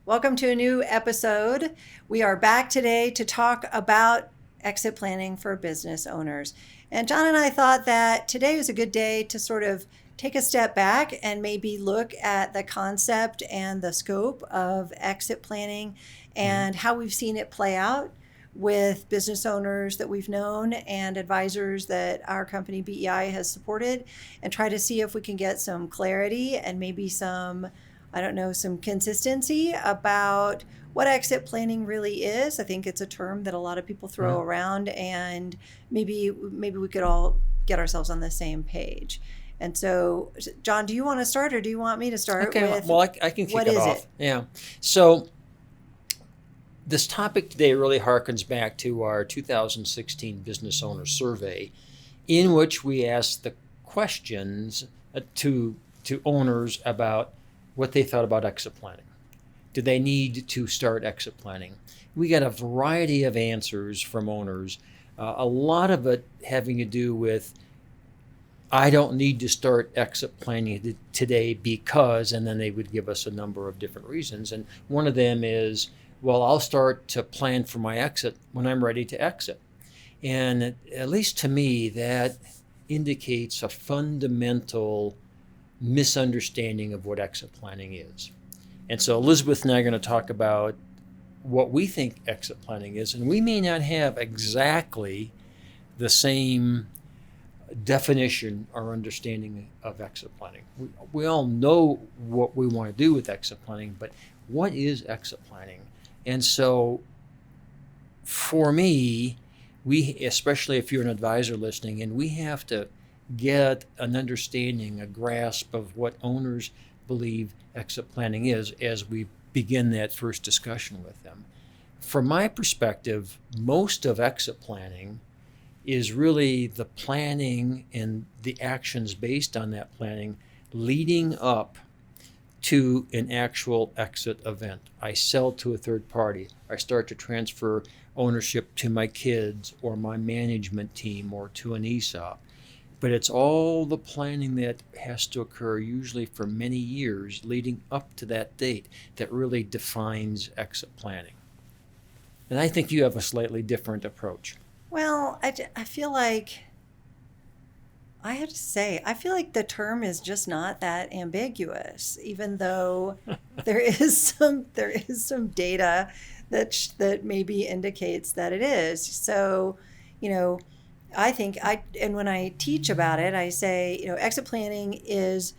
Welcome to a new episode. We are back today to talk about exit planning for business owners. And John and I thought that today was a good day to sort of take a step back and maybe look at the concept and the scope of exit planning and how we've seen it play out with business owners that we've known and advisors that our company BEI has supported, and try to see if we can get some clarity and maybe some, I don't know, some consistency about what exit planning really is. I think it's a term that a lot of people throw around, and maybe we could all get ourselves on the same page. And so, John, do you want to start, or do you want me to start? Okay, with well, I can kick what it is off. it? Yeah. So this topic today really harkens back to our 2016 Business Owner Survey, in which we asked the questions to owners about what they thought about exit planning. Do they need to start exit planning? We got a variety of answers from owners, a lot of it having to do with, I don't need to start exit planning today because, and then they would give us a number of different reasons. And one of them is, well, I'll start to plan for my exit when I'm ready to exit. And at least to me, that indicates a fundamental misunderstanding of what exit planning is. And so Elizabeth and I are going to talk about what we think exit planning is, and we may not have exactly the same definition or understanding of exit planning. We all know what we want to do with exit planning, but what is exit planning? And so for me, especially if you're an advisor listening, and we have to get an understanding, a grasp of what owners believe exit planning is as we begin that first discussion with them. From my perspective, most of exit planning is really the planning and the actions based on that planning leading up to an actual exit event. I sell to a third party. I start to transfer ownership to my kids or my management team or to an ESOP. But it's all the planning that has to occur, usually for many years leading up to that date, that really defines exit planning. And I think you have a slightly different approach. Well, I feel like, I have to say, I feel like the term is just not that ambiguous, even though there is some data that maybe indicates that it is. So, I think and when I teach about it, I say, exit planning is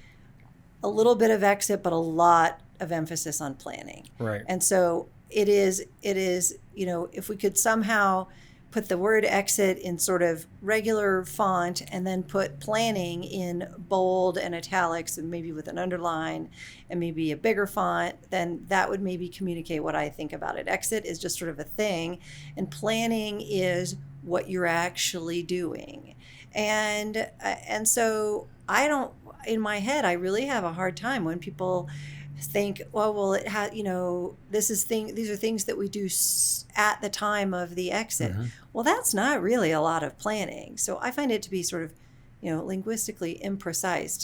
a little bit of exit, but a lot of emphasis on planning. Right. And so it is, if we could somehow put the word exit in sort of regular font and then put planning in bold and italics and maybe with an underline and maybe a bigger font, then that would maybe communicate what I think about it. Exit is just sort of a thing, and planning is what you're actually doing. And so I don't, in my head, I really have a hard time when people think, well, it has, these are things that we do at the time of the exit. Mm-hmm. Well, that's not really a lot of planning. So I find it to be sort of, linguistically imprecise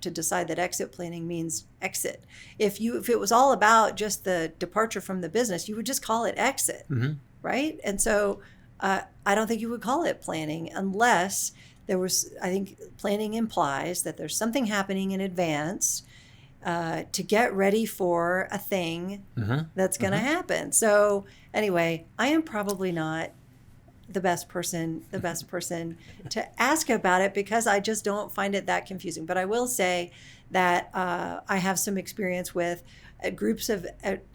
to decide that exit planning means exit. If it was all about just the departure from the business, you would just call it exit, right? And so I don't think you would call it planning unless there was, I think planning implies that there's something happening in advance to get ready for a thing that's going to happen. So anyway, I am probably not the best person to ask about it, because I just don't find it that confusing. But I will say that I have some experience with groups of,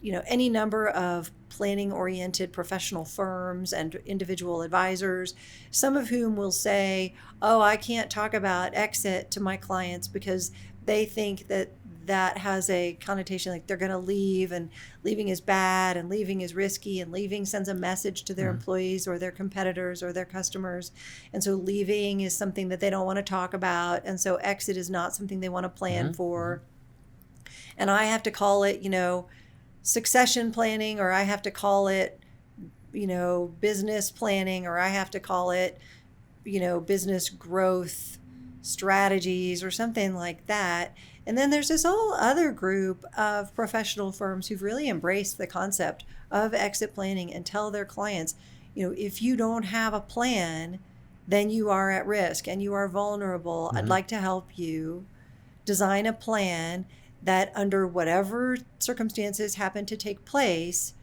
any number of planning-oriented professional firms and individual advisors, some of whom will say, oh, I can't talk about exit to my clients because they think that has a connotation like they're going to leave, and leaving is bad, and leaving is risky, and leaving sends a message to their employees or their competitors or their customers. And so leaving is something that they don't want to talk about. And so exit is not something they want to plan for. And I have to call it, succession planning, or I have to call it, business planning, or I have to call it, business growth strategies or something like that. And then there's this whole other group of professional firms who've really embraced the concept of exit planning and tell their clients, if you don't have a plan, then you are at risk and you are vulnerable. Mm-hmm. I'd like to help you design a plan that under whatever circumstances happen to take place,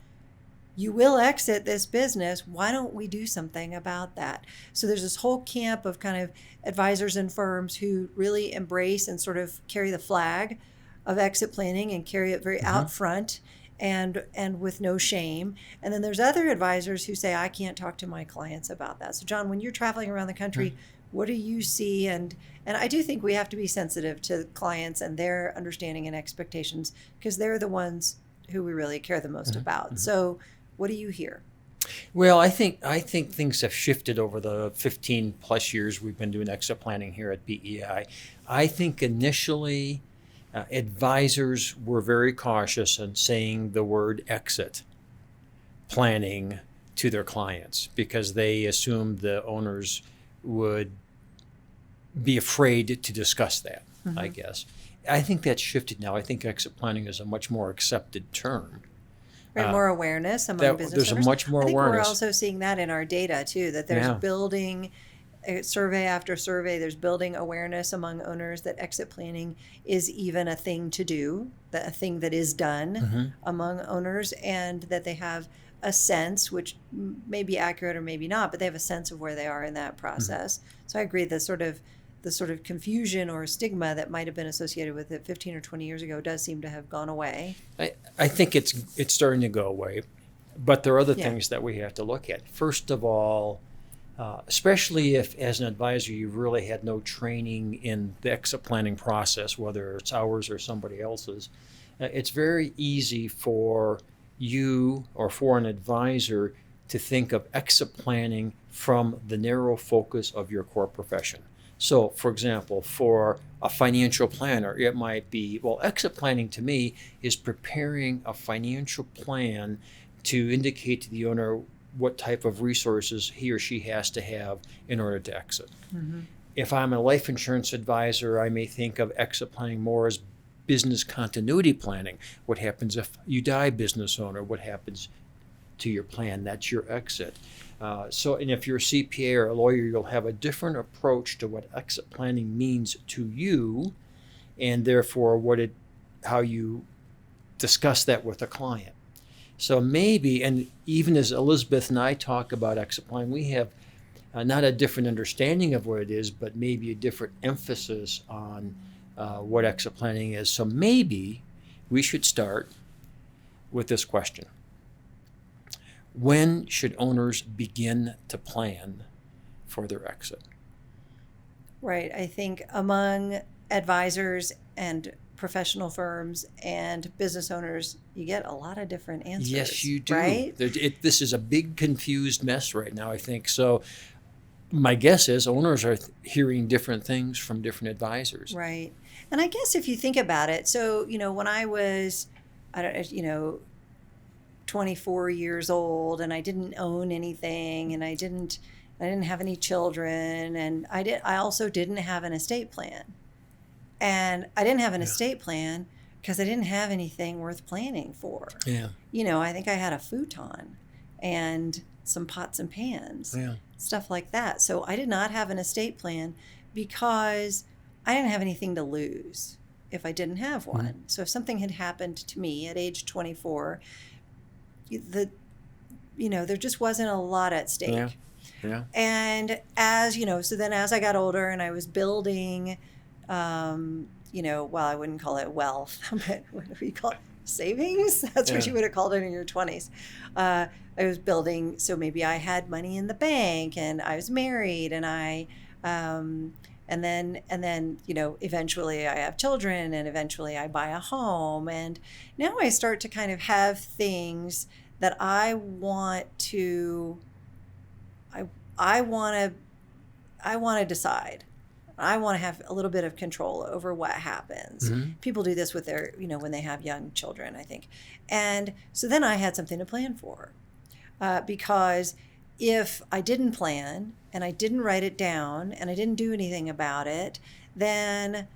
you will exit this business. Why don't we do something about that? So there's this whole camp of kind of advisors and firms who really embrace and sort of carry the flag of exit planning and carry it very out front and with no shame. And then there's other advisors who say, I can't talk to my clients about that. So John, when you're traveling around the country, what do you see? And I do think we have to be sensitive to clients and their understanding and expectations, because they're the ones who we really care the most about. So what do you hear? Well, I think things have shifted over the 15 plus years we've been doing exit planning here at BEI. I think initially advisors were very cautious in saying the word exit planning to their clients because they assumed the owners would be afraid to discuss that, I guess. I think that's shifted now. I think exit planning is a much more accepted term. Right, more awareness among business owners. There's much more awareness. We're also seeing that in our data too, that there's building survey after survey, there's building awareness among owners that exit planning is even a thing to do, a thing that is done among owners, and that they have a sense, which may be accurate or maybe not, but they have a sense of where they are in that process. So I agree that the sort of confusion or stigma that might have been associated with it 15 or 20 years ago does seem to have gone away. I think it's starting to go away, but there are other things that we have to look at. First of all, especially if as an advisor you've really had no training in the exit planning process, whether it's ours or somebody else's, it's very easy for you or for an advisor to think of exit planning from the narrow focus of your core profession. So, for example, for a financial planner, it might be, well, exit planning to me is preparing a financial plan to indicate to the owner what type of resources he or she has to have in order to exit. If I'm a life insurance advisor, I may think of exit planning more as business continuity planning. What happens if you die, business owner? What happens to your plan? That's your exit. And if you're a CPA or a lawyer, you'll have a different approach to what exit planning means to you, and therefore how you discuss that with a client. So maybe, and even as Elizabeth and I talk about exit planning, we have not a different understanding of what it is, but maybe a different emphasis on what exit planning is. So maybe we should start with this question. When should owners begin to plan for their exit? Right. I think among advisors and professional firms and business owners, you get a lot of different answers. Yes, you do. Right? This is a big confused mess right now, I think. So my guess is owners are hearing different things from different advisors. Right. And I guess if you think about it, so, when I was, 24 years old and I didn't own anything and I didn't have any children, and I also didn't have an estate plan. And I didn't have an estate plan because I didn't have anything worth planning for. Yeah. I think I had a futon and some pots and pans, stuff like that. So I did not have an estate plan because I didn't have anything to lose if I didn't have one. So if something had happened to me at age 24, there just wasn't a lot at stake. Yeah. And as I got older and I was building, I wouldn't call it wealth, but what do we call it? Savings? That's what you would have called it in your 20s. I was building, so maybe I had money in the bank and I was married and and then eventually I have children and eventually I buy a home. And now I start to kind of have things that I want to decide. I want to have a little bit of control over what happens. People do this with their, when they have young children, I think. And so then I had something to plan for because if I didn't plan and I didn't write it down and I didn't do anything about it, then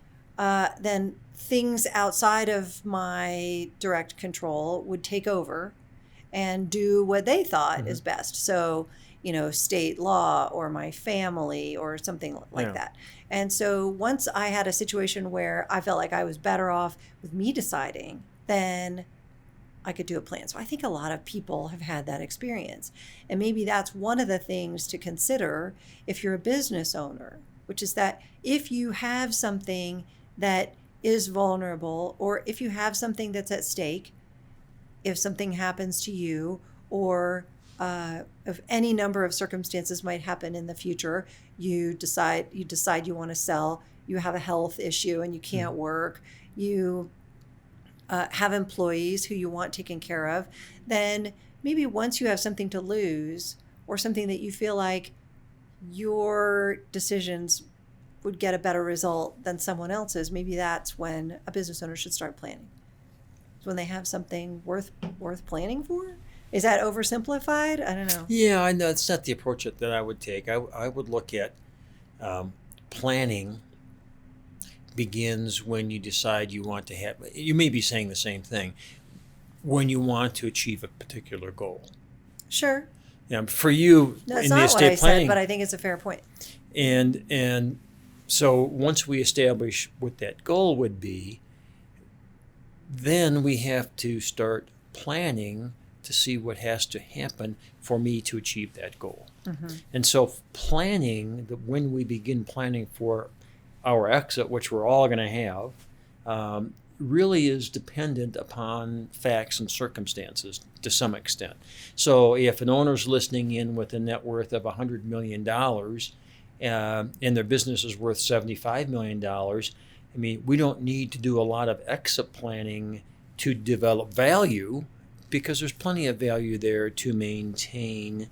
things outside of my direct control would take over and do what they thought is best. So, state law or my family or something like that. And so once I had a situation where I felt like I was better off with me deciding, then I could do a plan. So I think a lot of people have had that experience. And maybe that's one of the things to consider if you're a business owner, which is that if you have something that is vulnerable, or if you have something that's at stake, if something happens to you, or if any number of circumstances might happen in the future, you decide you want to sell, you have a health issue and you can't work, you have employees who you want taken care of, then maybe once you have something to lose or something that you feel like your decisions would get a better result than someone else's, maybe that's when a business owner should start planning. It's when they have something worth planning for. Is that oversimplified? I don't know. Yeah, I know it's not the approach that I would take. I would look at planning begins when you decide you want to have, you may be saying the same thing, when you want to achieve a particular goal. Sure. For you, That's in not the what estate I planning, said, but I think it's a fair point. And so once we establish what that goal would be, then we have to start planning to see what has to happen for me to achieve that goal. And so planning, when we begin planning for our exit, which we're all going to have, really is dependent upon facts and circumstances to some extent. So if an owner's listening in with a net worth of $100 million and their business is worth $75 million, I mean, we don't need to do a lot of exit planning to develop value, because there's plenty of value there to maintain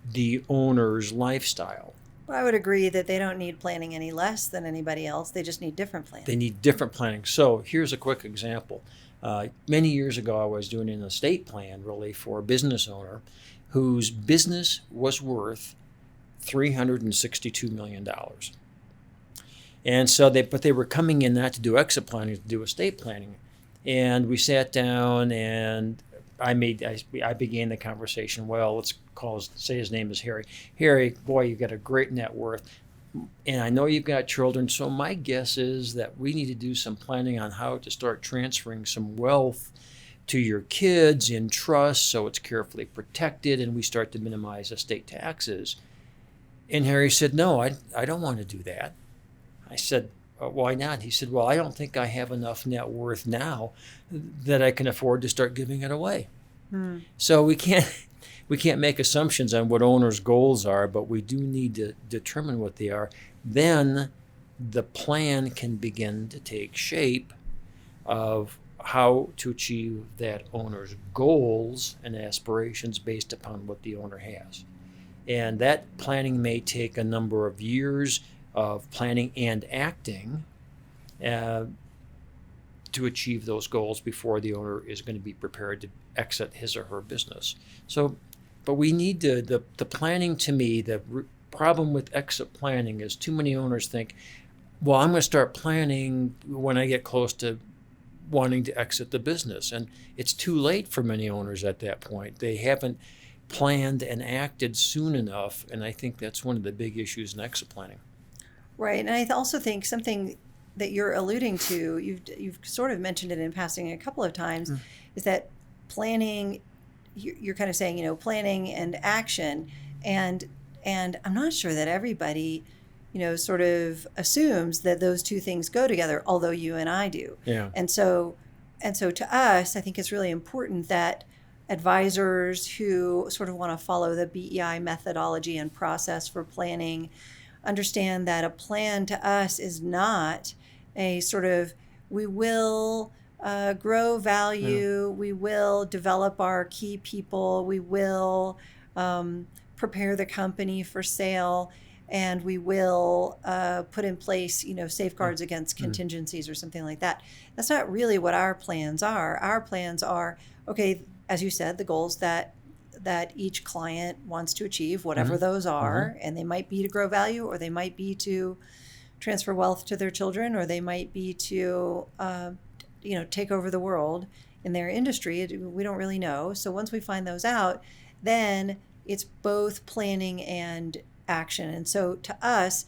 the owner's lifestyle. Well, I would agree that they don't need planning any less than anybody else. They just need different planning. They need different planning. So here's a quick example. Many years ago, I was doing an estate plan really for a business owner whose business was worth $362 million. And so they were coming in not to do exit planning, to do estate planning. And we sat down and I began the conversation. Well, let's say his name is Harry. Harry, boy, you've got a great net worth. And I know you've got children. So my guess is that we need to do some planning on how to start transferring some wealth to your kids in trust so it's carefully protected and we start to minimize estate taxes. And Harry said, no, I don't want to do that. I said, why not? He said, well, I don't think I have enough net worth now that I can afford to start giving it away. So we can't make assumptions on what owners' goals are, but we do need to determine what they are. Then the plan can begin to take shape of how to achieve that owner's goals and aspirations based upon what the owner has. And that planning may take a number of years of planning and acting to achieve those goals before the owner is going to be prepared to exit his or her business. So, but we need the planning. To me, the problem with exit planning is too many owners think, well, I'm going to start planning when I get close to wanting to exit the business. And it's too late for many owners at that point. They haven't planned and acted soon enough. And I think that's one of the big issues in exit planning. Right. And I also think something that you're alluding to, you've sort of mentioned it in passing a couple of times, is that planning, you're kind of saying, planning and action. And I'm not sure that everybody, sort of assumes that those two things go together, although you and I do. Yeah. And so to us, I think it's really important that advisors who sort of want to follow the BEI methodology and process for planning understand that a plan to us is not a sort of, we will grow value, we will develop our key people, we will prepare the company for sale, and we will put in place, safeguards against contingencies or something like that. That's not really what our plans are. Our plans are, okay, as you said, the goals that that each client wants to achieve, whatever those are, and they might be to grow value, or they might be to transfer wealth to their children, or they might be to take over the world in their industry. We don't really know. So once we find those out, then it's both planning and action. And so to us,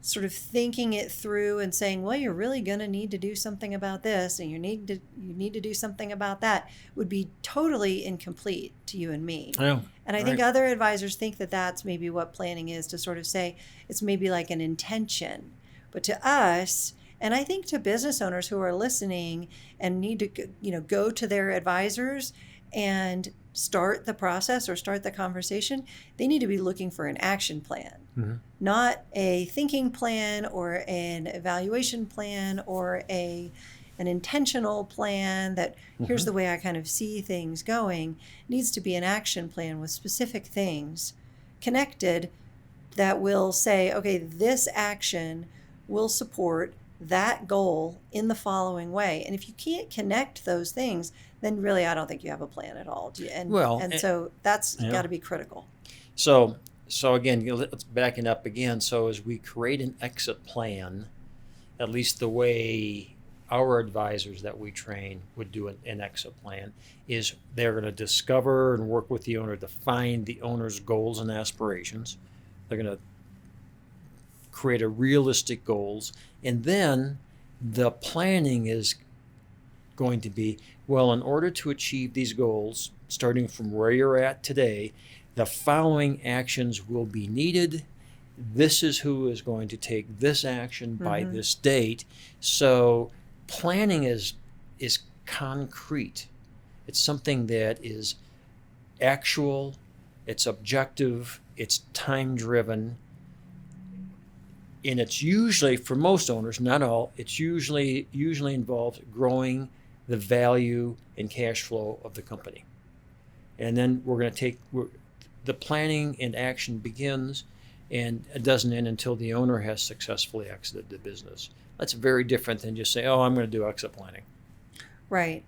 sort of thinking it through and saying, well, you're really going to need to do something about this, and you need to do something about that, would be totally incomplete to you and me. Yeah, and I think other advisors think that that's maybe what planning is, to sort of say it's maybe like an intention. But to us, and I think to business owners who are listening and need to go to their advisors and start the process or start the conversation, they need to be looking for an action plan, not a thinking plan or an evaluation plan or an intentional plan that here's the way I kind of see things going. It needs to be an action plan with specific things connected that will say, okay, this action will support that goal in the following way. And if you can't connect those things, then really I don't think you have a plan at all. So that's got to be critical. So again, let's back it up again. So as we create an exit plan, at least the way our advisors that we train would do an exit plan, is they're going to discover and work with the owner to find the owner's goals and aspirations. They're going to create a realistic goals, and then the planning is going to be, well, in order to achieve these goals, starting from where you're at today, the following actions will be needed. This is who is going to take this action by this date. So planning is concrete. It's something that is actual, it's objective, it's time driven. And it's usually, for most owners, not all, it's usually involves growing the value and cash flow of the company. And then we're going to the planning and action begins, and it doesn't end until the owner has successfully exited the business. That's very different than just say, oh, I'm going to do exit planning. Right.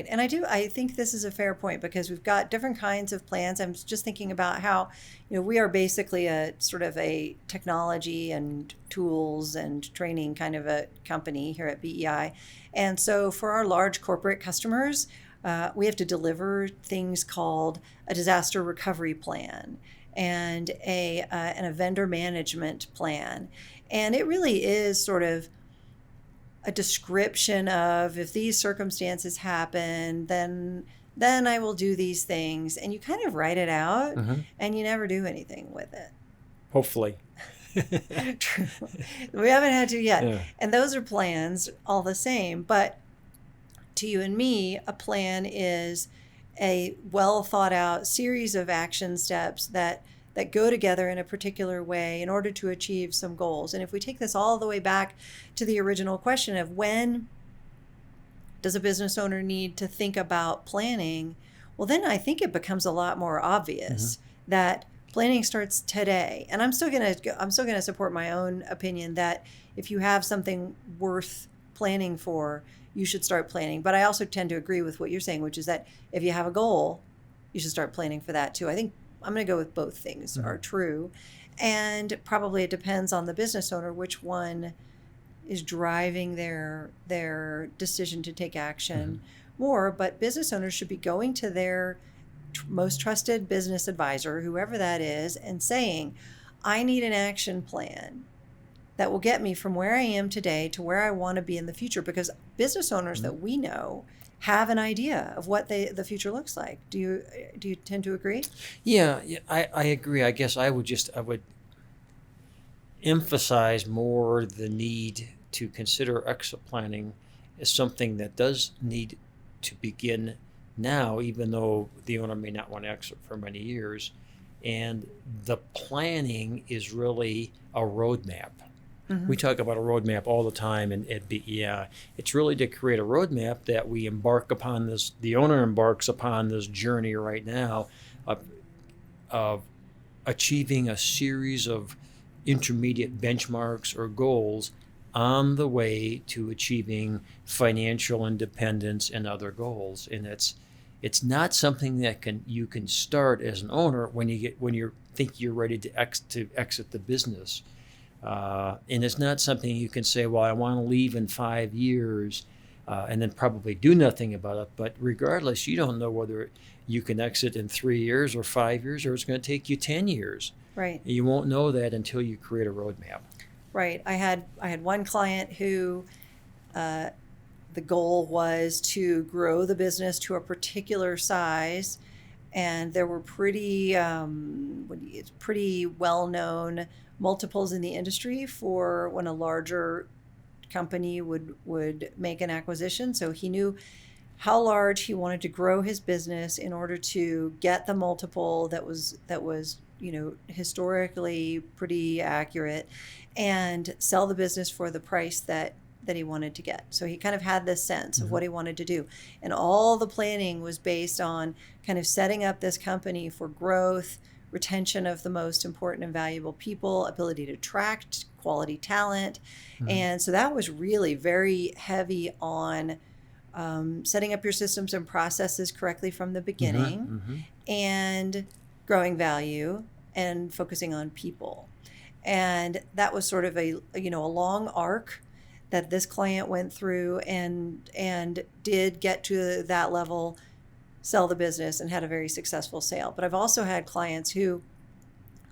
And I think this is a fair point, because we've got different kinds of plans. I'm just thinking about how, we are basically a sort of a technology and tools and training kind of a company here at BEI. And so for our large corporate customers, we have to deliver things called a disaster recovery plan and a vendor management plan. And it really is sort of a description of, if these circumstances happen, then I will do these things. And you kind of write it out and you never do anything with it. Hopefully. True. We haven't had to yet. Yeah. And those are plans all the same. But to you and me, a plan is a well thought out series of action steps that go together in a particular way in order to achieve some goals. And if we take this all the way back to the original question of when does a business owner need to think about planning, well, then I think it becomes a lot more obvious that planning starts today. And I'm still gonna support my own opinion that if you have something worth planning for, you should start planning. But I also tend to agree with what you're saying, which is that if you have a goal, you should start planning for that too. I think I'm going to go with both things are true. And probably it depends on the business owner which one is driving their decision to take action more. But business owners should be going to their most trusted business advisor, whoever that is, and saying, I need an action plan that will get me from where I am today to where I want to be in the future. Because business owners that we know have an idea of what the future looks like. Do you tend to agree? Yeah, I agree. I guess I would emphasize more the need to consider exit planning as something that does need to begin now, even though the owner may not want to exit for many years. And the planning is really a roadmap. We talk about a roadmap all the time at BEI. It's really to create a roadmap that we embark upon this, the owner embarks upon this journey right now of achieving a series of intermediate benchmarks or goals on the way to achieving financial independence and other goals. And It's not something that you can start as an owner when you think you're ready to exit the business. And it's not something you can say, well, I want to leave in 5 years, and then probably do nothing about it. But regardless, you don't know whether you can exit in 3 years or 5 years, or it's going to take you 10 years. Right. You won't know that until you create a roadmap. Right. I had one client who the goal was to grow the business to a particular size, and there were pretty well-known multiples in the industry for when a larger company would make an acquisition. So he knew how large he wanted to grow his business in order to get the multiple that was historically pretty accurate, and sell the business for the price that he wanted to get. So he kind of had this sense of what he wanted to do. And all the planning was based on kind of setting up this company for growth, retention of the most important and valuable people, ability to attract quality talent. And so that was really very heavy on setting up your systems and processes correctly from the beginning, and growing value and focusing on people. And that was sort of a long arc that this client went through, and did get to that level, sell the business, and had a very successful sale. But I've also had clients who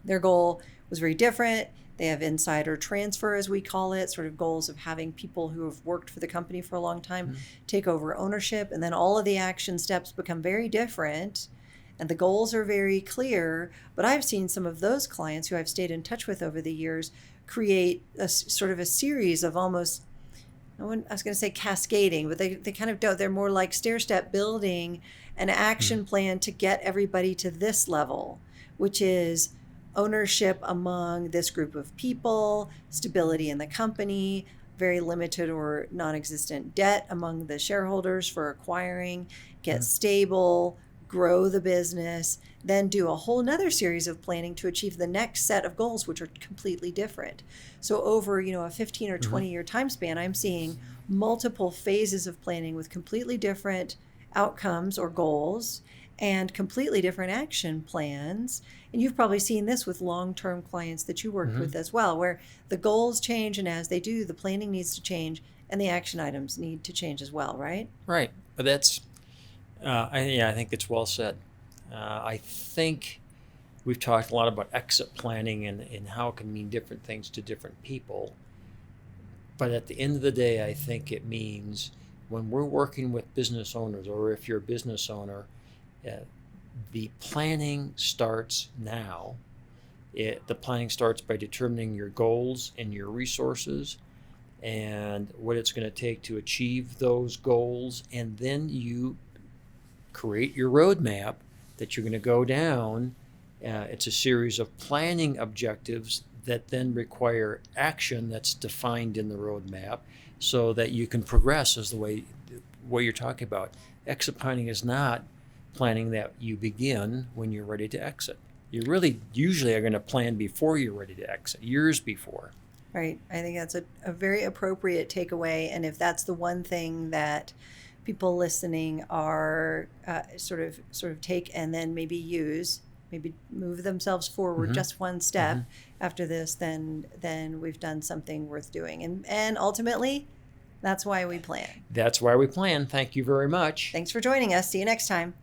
their goal was very different. They have insider transfer, as we call it, sort of goals of having people who have worked for the company for a long time take over ownership. And then all of the action steps become very different, and the goals are very clear. But I've seen some of those clients who I've stayed in touch with over the years create a sort of a series of almost, I was going to say cascading, but they kind of don't. They're more like stair-step building an action plan to get everybody to this level, which is ownership among this group of people, stability in the company, very limited or non-existent debt among the shareholders for acquiring, get stable, grow the business, then do a whole nother series of planning to achieve the next set of goals, which are completely different. So over, a 15 or 20 year time span, I'm seeing multiple phases of planning with completely different outcomes or goals and completely different action plans. And you've probably seen this with long-term clients that you worked with as well, where the goals change, and as they do, the planning needs to change and the action items need to change as well, right? Right. But that's, I think it's well said. I think we've talked a lot about exit planning and how it can mean different things to different people. But at the end of the day, I think it means when we're working with business owners, or if you're a business owner, the planning starts now. The planning starts by determining your goals and your resources and what it's going to take to achieve those goals. And then you create your roadmap that you're going to go down. It's a series of planning objectives that then require action that's defined in the roadmap so that you can progress, as the way what you're talking about. Exit planning is not planning that you begin when you're ready to exit. You really usually are going to plan before you're ready to exit, years before. Right. I think that's a very appropriate takeaway. And if that's the one thing that people listening are sort of take and then maybe use, maybe move themselves forward just one step after this, then we've done something worth doing. And ultimately, that's why we plan. That's why we plan. Thank you very much. Thanks for joining us. See you next time.